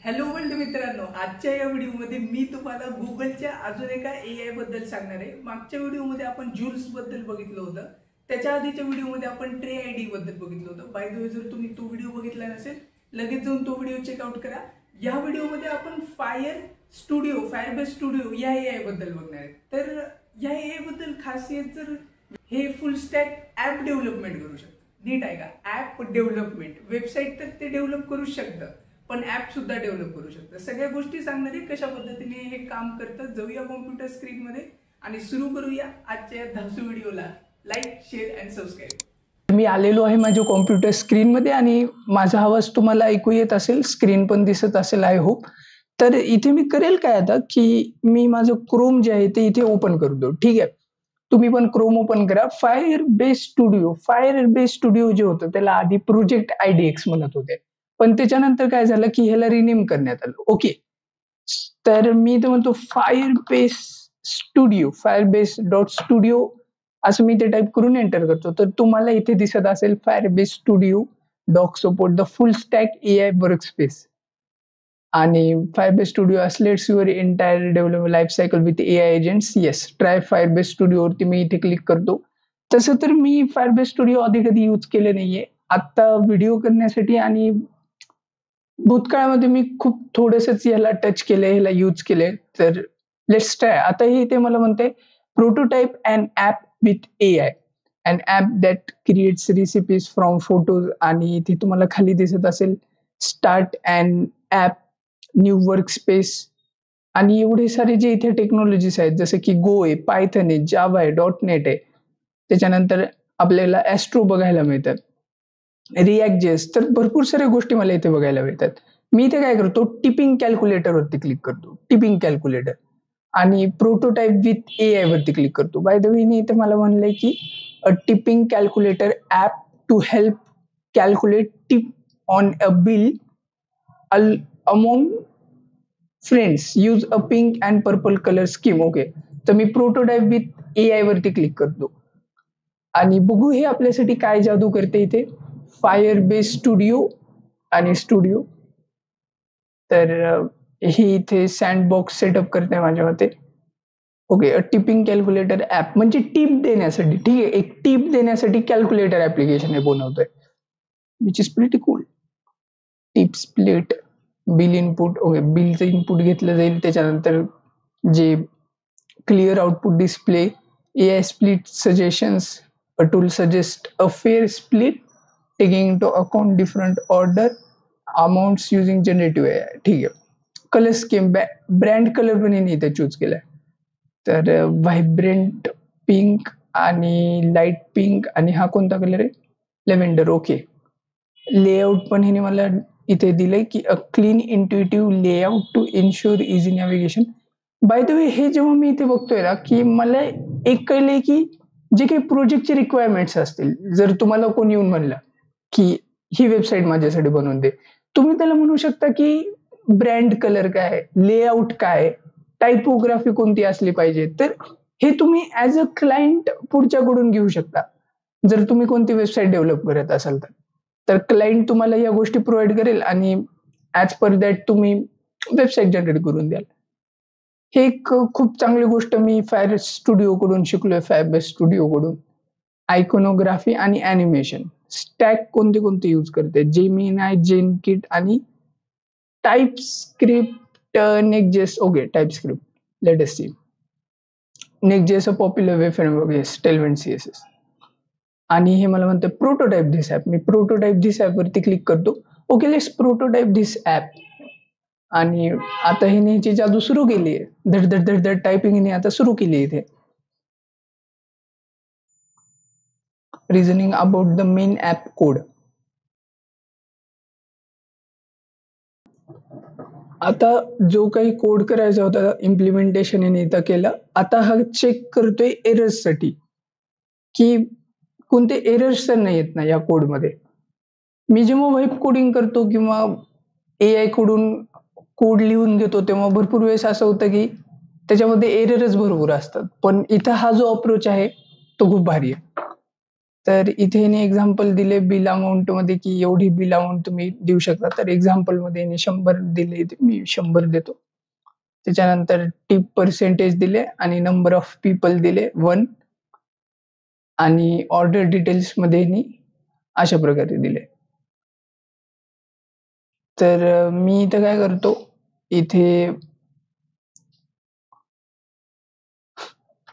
Hello world मित्रांनो, आजच्या या व्हिडिओमध्ये मी तुम्हाला गुगलच्या अजून एका AI बद्दल सांगणार आहे। मागच्या व्हिडिओमध्ये आपण जूल्स बद्दल बघितलं होतं, त्याच्या आधीच्या व्हिडिओमध्ये आपण ट्रे आयडी बद्दल बघितलं होतं। बाय द वे, जर तुम्ही तो व्हिडिओ बघितला नसेल लगेच जाऊन तो व्हिडिओ चेकआउट करा। या व्हिडिओमध्ये आपण फायरबेस स्टुडिओ या AI बद्दल बघणार आहे। तर या AI बद्दल खासियत, जर हे फुल स्टॅक ऍप डेव्हलपमेंट करू शकतं। नीट आहे का? ऍप डेव्हलपमेंट, वेबसाईट तर ते डेव्हलप करू शकतं, पण ऍप सुद्धा डेव्हलप करू शकतं। सगळ्या गोष्टी सांगणार आहे, कशा पद्धतीने हे काम करतं। जाऊया कॉम्प्युटर स्क्रीन मध्ये आणि सुरू करूया आजच्या धासू व्हिडिओला। Like, share and subscribe. मी आलेलो आहे माझ्या कॉम्प्युटर स्क्रीन मध्ये आणि माझा आवाज तुम्हाला ऐकू येत असेल, स्क्रीन पण दिसत असेल आय होप। तर इथे मी करेल काय आता, की मी माझं क्रोम जे आहे ते इथे ओपन करतो। ठीक आहे, तुम्ही पण क्रोम ओपन करा। फायरबेस स्टुडिओ जे होतं त्याला आधी प्रोजेक्ट IDX म्हणत होते, पण त्याच्यानंतर काय झालं की ह्याला रिनेम करण्यात आलं। ओके, तर मी इथे म्हणतो फायरबेस डॉट स्टुडिओ असं मी ते टाइप करून एंटर करतो। तर तुम्हाला इथे दिसत असेल Firebase studio doc support the full stack AI workspace आणि Firebase studio accelerates your entire development life cycle with AI agents. Yes, try Firebase स्टुडिओवरती मी इथे क्लिक करतो। तसं तर मी फायरबेस स्टुडिओ आधी कधी यूज केले नाहीये, आता व्हिडिओ करण्यासाठी आणि भूतकाळामध्ये मी खूप थोडंसंच याला टच केलंय, ह्याला यूज केलंय। तर लेट्स ट्राय। आता हे इथे मला म्हणते prototype and app with AI, an app that creates recipes from photos आणि इथे तुम्हाला खाली दिसत असेल start and app, new workspace आणि एवढे सारे जे इथे टेक्नॉलॉजीज आहेत, जसं की गो आहे, पायथन आहे, जावा आहे, .NET आहे। त्याच्यानंतर आपल्याला ॲस्ट्रो बघायला मिळतात, React.js, तर भरपूर साऱ्या गोष्टी मला इथे बघायला मिळतात। मी इथे काय करतो, टिपिंग कॅल्क्युलेटर वरती क्लिक करतो, टिपिंग कॅल्क्युलेटर आणि प्रोटोटाइप विथ AI वरती क्लिक करतो। बाय द वे, इथे मला म्हणलंय की a tipping calculator app to help calculate tip on a bill among friends use a pink and purple colour scheme. Okay, तर मी प्रोटोटाइप विथ AI वरती click करतो आणि बघू हे आपल्यासाठी काय जादू करते इथे। फायरबेस स्टुडिओ आणि स्टुडिओ, तर हे इथे सँडबॉक्स सेटअप करते माझ्या मते। ओके, टिपिंग कॅल्क्युलेटर ॲप म्हणजे टिप देण्यासाठी, ठीक आहे, एक टिप देण्यासाठी कॅल्क्युलेटर ॲप्लिकेशन हे बनवतोय, which is pretty cool. Tip split, bill input, okay, बिलचं इनपुट घेतलं जाईल, त्याच्यानंतर जे clear output display, AI split suggestions, a tool suggest a fair split taking into account different order amounts using generative AI। ठीक आहे, colour scheme, brand colour पण यांनी इथे चूज केलाय, तर व्हायब्रंट पिंक आणि लाईट पिंक आणि हा कोणता कलर आहे, लेव्हेंडर। ओके, लेआउट पण ह्याने मला इथे दिलंय की a clean intuitive layout to ensure easy navigation. By the way, हे जेव्हा मी इथे बघतोय ना, की मला एक कळलंय की जे काही प्रोजेक्टचे रिक्वायरमेंट्स असतील, जर तुम्हाला कोण येऊन म्हणलं की ही वेबसाईट माझ्यासाठी बनवून दे, तुम्ही त्याला म्हणू शकता की ब्रँड कलर काय, लेआउट काय, टायपोग्राफी कोणती असली पाहिजे। तर हे तुम्ही ॲज अ क्लायंट पुढच्याकडून घेऊ शकता, जर तुम्ही कोणती वेबसाईट डेव्हलप करत असाल तर। तर क्लायंट तुम्हाला या गोष्टी प्रोव्हाइड करेल आणि ॲज पर दॅट तुम्ही वेबसाईट जनरेट करून द्याल। हे एक खूप चांगली गोष्ट मी फायरबेस स्टुडिओ कडून शिकलोय, फायरबेस स्टुडिओ कडून। आयकॉनोग्राफी आणि ॲनिमेशन स्टॅक कोणते कोणते यूज करते, जेमिनाय, जेनकिट आणि टाइपस्क्रिप्ट, नेक्स्ट.js। Okay, TypeScript, let us see. नेक्स्ट.js a popular web framework, yes, Tailwind CSS। आणि हे मला म्हणतं प्रोटोटाइप धिस ॲप, मी प्रोटोटाइप धिस ॲप वरती क्लिक करतो। Okay, let's prototype this app. आणि आता हिने ह्याची जादू सुरू केली आहे, धड धड धड धड टायपिंग हिने आता सुरू केली आहे इथे। Reasoning about the main app code. आता जो काही कोड करायचा होता इम्प्लिमेंटेशन याने इथं केलं। आता हा चेक करतोय एरर्ससाठी की कोणते एरर्स तर नाही आहेत ना या कोडमध्ये। मी जेव्हा व्हाईब कोडिंग करतो किंवा AI कडून कोड लिहून घेतो, तेव्हा भरपूर वेळेस असं होतं की त्याच्यामध्ये एररच भरपूर असतात, पण इथं हा जो अप्रोच आहे तो खूप भारी आहे। तर इथे याने एक्झाम्पल दिले बिल अमाउंट मध्ये की एवढी बिल अमाउंट तुम्ही देऊ शकता. तर एक्झाम्पल मध्ये याने 100 दिले, मी 100 देतो. त्याच्यानंतर टिप पर्सेंटेज दिले आणि नंबर ऑफ पीपल दिले 1 आणि ऑर्डर डिटेल्स मध्ये यांनी अशा प्रकारे दिले. तर मी इथं काय करतो, इथे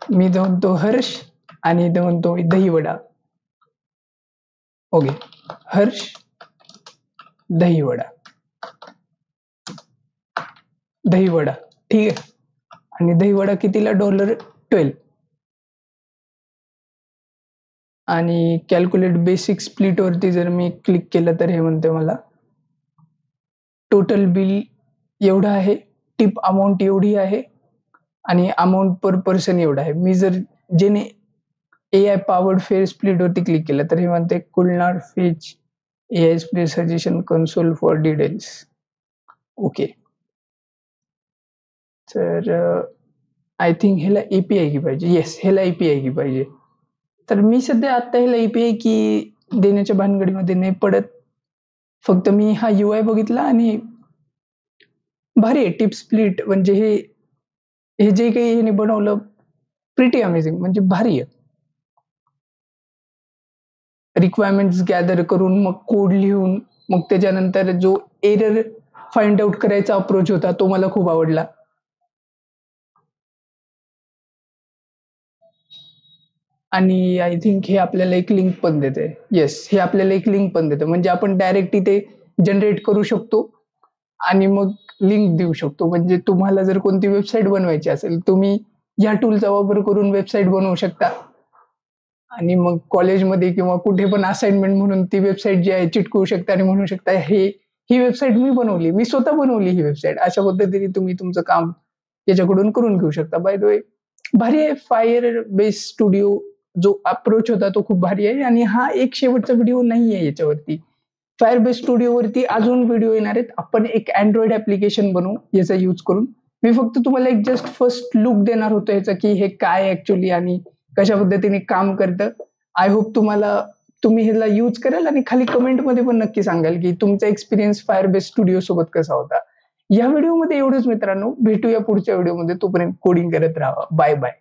मी इथं म्हणतो हर्ष आणि इथं म्हणतो मी दहीवडा. ओके, हर्ष दहीवडा, दहीवडा ठीक आहे. आणि दहीवडा कितीला? $12. आणि कॅल्क्युलेट बेसिक स्प्लिट वरती जर मी क्लिक केलं तर हे म्हणते मला टोटल बिल एवढं आहे, टिप अमाऊंट एवढी आहे आणि अमाऊंट पर पर्सन एवढा आहे. मी जर जेने AI पॉवर्ड फेअर स्प्लिट वरती क्लिक केलं तर हे म्हणते कुड not fetch AI split suggestion console for details. Okay, तर आय थिंक ह्याला API की पाहिजे. येस, ह्याला API की पाहिजे. तर मी सध्या आता ह्याला API की देण्याच्या भानगडीमध्ये नाही पडत. फक्त मी हा UI बघितला आणि भारी आहे. टिप स्प्लिट म्हणजे हे जे काही ह्याने बनवलं प्रिटी अमेझिंग, म्हणजे भारी आहे. रिक्वायरमेंट्स गॅदर करून मग कोड लिहून मग त्याच्यानंतर जो एरर फाइंड आउट करायचा अप्रोच होता तो मला खूप आवडला. आणि आय थिंक हे आपल्याला एक लिंक पण देते. येस, हे आपल्याला एक लिंक पण देतं. म्हणजे आपण डायरेक्ट इथे जनरेट करू शकतो आणि मग लिंक देऊ शकतो. म्हणजे तुम्हाला जर कोणती वेबसाईट बनवायची असेल, तुम्ही या टूलचा वापर करून वेबसाईट बनवू शकता आणि मग कॉलेजमध्ये किंवा कुठे पण असाइनमेंट म्हणून ती वेबसाईट जी आहे चिटकवू शकता आणि म्हणू शकता ही वेबसाईट मी बनवली, मी स्वतः बनवली ही वेबसाईट. अशा पद्धतीने तुम्ही तुमचं काम याच्याकडून करून घेऊ शकता. बाय द वे भारी आहे. फायर बेस स्टुडिओ जो अप्रोच होता तो खूप भारी आहे आणि हा एक शेवटचा व्हिडिओ नाही आहे याच्यावरती. फायर बेस स्टुडिओ वरती अजून व्हिडिओ येणार आहेत. आपण एक अँड्रॉइड ऍप्लिकेशन बनवू याचा यूज करून. मी फक्त तुम्हाला एक जस्ट फर्स्ट लुक देणार होतो याचा की हे काय ऍक्च्युअली आणि कशा पद्धतीने काम करतं. आय होप तुम्ही ह्याला यूज कराल आणि खाली कमेंटमध्ये पण नक्की सांगाल की तुमचा एक्सपिरियन्स फायर बेस स्टुडिओ सोबत कसा होता. या व्हिडिओमध्ये एवढंच मित्रांनो. भेटूया पुढच्या व्हिडिओमध्ये. तोपर्यंत कोडिंग करत राहा. Bye bye.